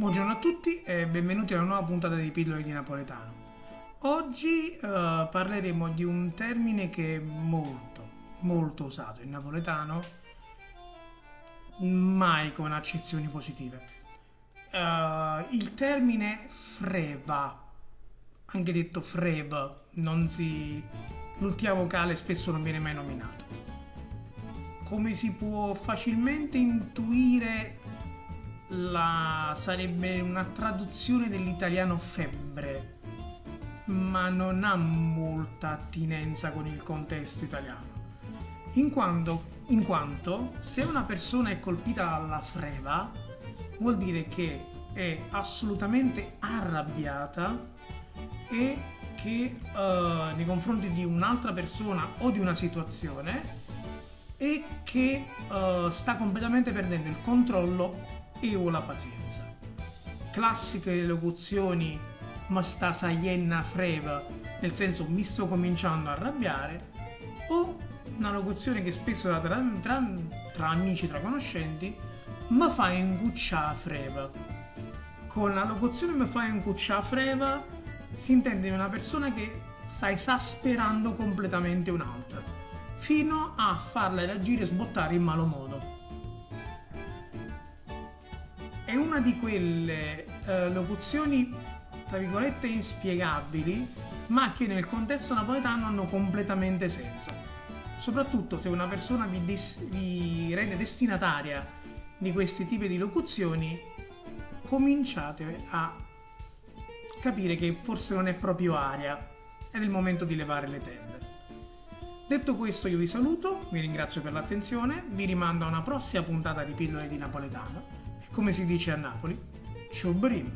Buongiorno a tutti e benvenuti a una nuova puntata di Pillole di Napoletano. Oggi parleremo di un termine che è molto usato in napoletano, mai con accezioni positive. Il termine freva, anche detto frev, l'ultima vocale spesso non viene mai nominata. Come si può facilmente intuire, sarebbe una traduzione dell'italiano febbre, ma non ha molta attinenza con il contesto italiano, in quanto se una persona è colpita dalla freva vuol dire che è assolutamente arrabbiata e che nei confronti di un'altra persona o di una situazione e che sta completamente perdendo il controllo e o la pazienza. Classiche locuzioni ma sta saienna freva, nel senso mi sto cominciando a arrabbiare, o una locuzione che spesso è tra amici, tra conoscenti, ma fa incuccià freva. Con la locuzione mi fa incuccià freva si intende una persona che sta esasperando completamente un'altra, fino a farla reagire e sbottare in malo modo. È una di quelle locuzioni, tra virgolette, inspiegabili, ma che nel contesto napoletano hanno completamente senso. Soprattutto se una persona vi rende destinataria di questi tipi di locuzioni, cominciate a capire che forse non è proprio aria, ed è il momento di levare le tende. Detto questo, io vi saluto, vi ringrazio per l'attenzione, vi rimando a una prossima puntata di Pillole di Napoletano. Come si dice a Napoli, ciao brim!